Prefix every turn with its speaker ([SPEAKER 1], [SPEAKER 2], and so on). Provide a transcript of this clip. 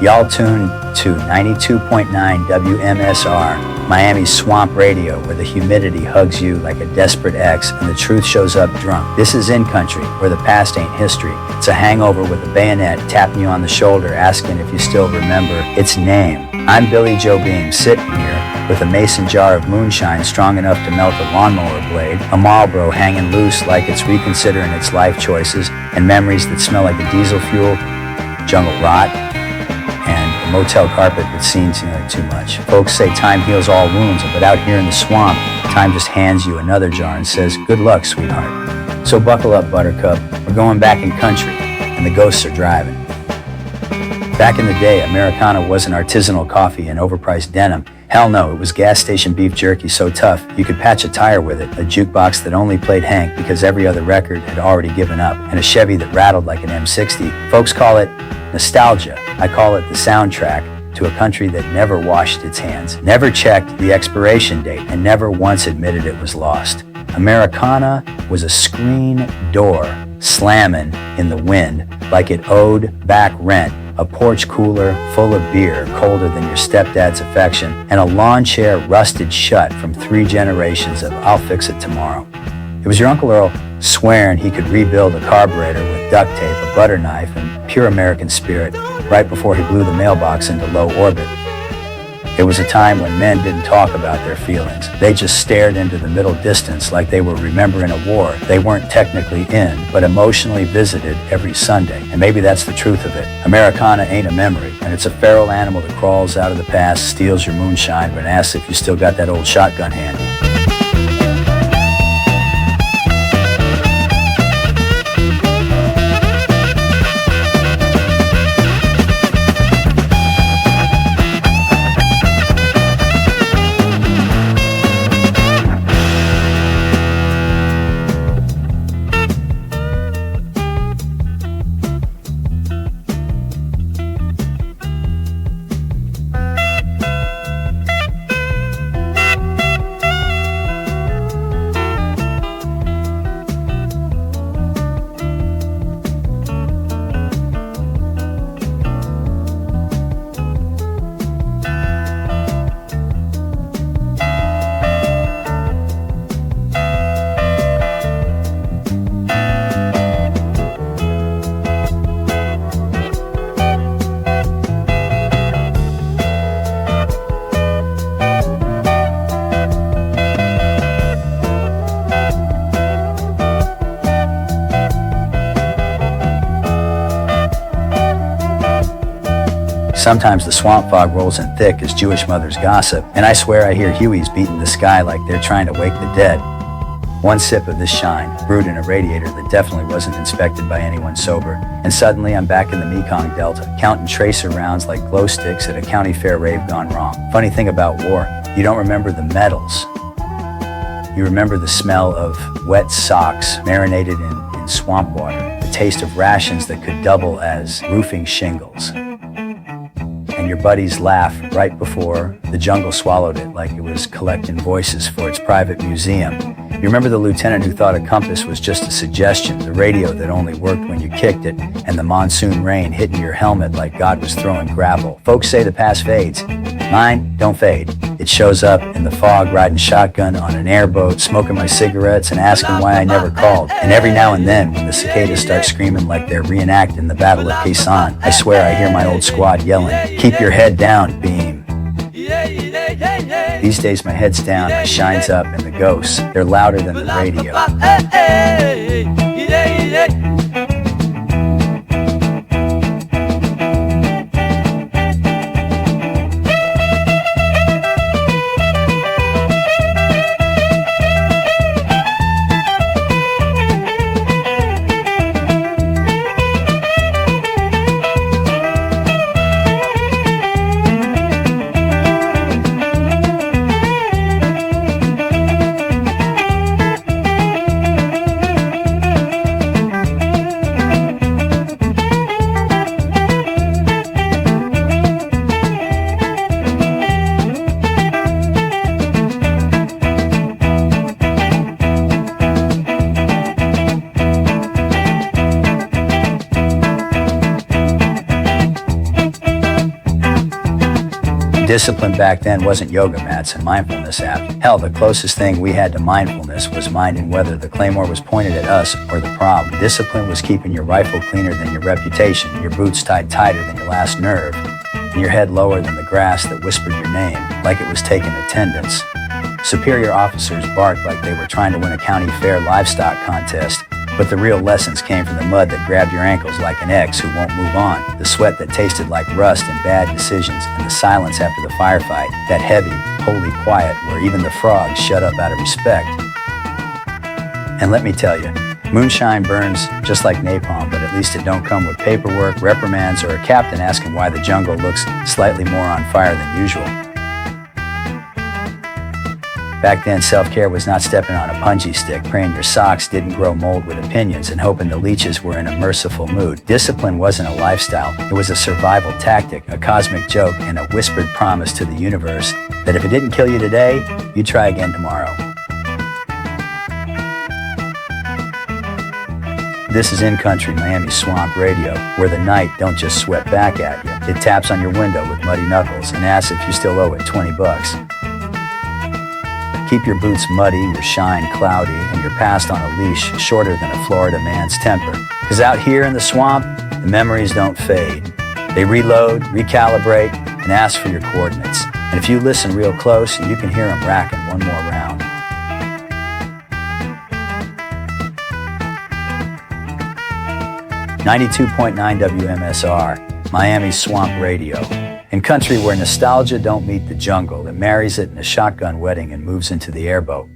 [SPEAKER 1] Y'all tuned to 92.9 WMSR, Miami's swamp radio, where the humidity hugs you like a desperate ex and the truth shows up drunk. This is In Country, where the past ain't history. It's a hangover with a bayonet tapping you on the shoulder, asking if you still remember its name. I'm Billie Jo Beam, sitting here with a mason jar of moonshine strong enough to melt a lawnmower blade, a Marlboro hanging loose like it's reconsidering its life choices, and memories that smell like a diesel fuel, jungle rot, and a motel carpet that's seen too much. Folks say time heals all wounds, but out here in the swamp, time just hands you another jar and says, good luck, sweetheart. So buckle up, buttercup. We're going back in country, and the ghosts are driving. Back in the day, Americana wasn't artisanal coffee and overpriced denim. Hell no, it was gas station beef jerky so tough you could patch a tire with it, a jukebox that only played Hank because every other record had already given up, and a Chevy that rattled like an M60. Folks call it nostalgia. I call it the soundtrack to a country that never washed its hands, never checked the expiration date, and never once admitted it was lost. Americana was a screen door slamming in the wind like it owed back rent, a porch cooler full of beer colder than your stepdad's affection, and a lawn chair rusted shut from 3 generations of I'll fix it tomorrow. It was your Uncle Earl swearing he could rebuild a carburetor with duct tape, a butter knife, and pure American spirit right before he blew the mailbox into low orbit. It was a time when men didn't talk about their feelings. They just stared into the middle distance like they were remembering a war they weren't technically in, but emotionally visited every Sunday. And maybe that's the truth of it. Americana ain't a memory, and it's a feral animal that crawls out of the past, steals your moonshine, but asks if you still got that old shotgun handy. Sometimes the swamp fog rolls in thick as Jewish mothers gossip, and I swear I hear Hueys beating the sky like they're trying to wake the dead. One sip of this shine, brewed in a radiator that definitely wasn't inspected by anyone sober, and suddenly I'm back in the Mekong Delta, counting tracer rounds like glow sticks at a county fair rave gone wrong. Funny thing about war, you don't remember the medals. You remember the smell of wet socks marinated in swamp water, the taste of rations that could double as roofing shingles, and your buddies laugh right before the jungle swallowed it like it was collecting voices for its private museum. You remember the lieutenant who thought a compass was just a suggestion, the radio that only worked when you kicked it, and the monsoon rain hitting your helmet like God was throwing gravel. Folks say the past fades. Mine don't fade. It shows up in the fog, riding shotgun on an airboat, smoking my cigarettes and asking why I never called. And every now and then, when the cicadas start screaming like they're reenacting the Battle of Quezon, I swear I hear my old squad yelling, "Keep your head down, Beam." These days my head's down, my shine's up, and the ghosts, they're louder than the radio. discipline back then wasn't yoga mats and mindfulness apps. Hell, the closest thing we had to mindfulness was minding whether the claymore was pointed at us or the problem. Discipline was keeping your rifle cleaner than your reputation, your boots tied tighter than your last nerve, and your head lower than the grass that whispered your name, like it was taking attendance. Superior officers barked like they were trying to win a county fair livestock contest, but the real lessons came from the mud that grabbed your ankles like an ex who won't move on, the sweat that tasted like rust and bad decisions, and the silence after the firefight, that heavy, holy quiet where even the frogs shut up out of respect. And let me tell you, moonshine burns just like napalm, but at least it don't come with paperwork, reprimands, or a captain asking why the jungle looks slightly more on fire than usual. Back then, self-care was not stepping on a punji stick, praying your socks didn't grow mold with opinions, and hoping the leeches were in a merciful mood. Discipline wasn't a lifestyle, it was a survival tactic, a cosmic joke, and a whispered promise to the universe that if it didn't kill you today, you'd try again tomorrow. This is In Country, Miami Swamp Radio, where the night don't just sweat back at you. It taps on your window with muddy knuckles and asks if you still owe it $20. Keep your boots muddy, your shine cloudy, and your past on a leash shorter than a Florida man's temper. Because out here in the swamp, the memories don't fade. They reload, recalibrate, and ask for your coordinates. And if you listen real close, you can hear them racking one more round. .9 WMSR, Miami Swamp Radio. In country where nostalgia don't meet the jungle, it marries it in a shotgun wedding and moves into the airboat.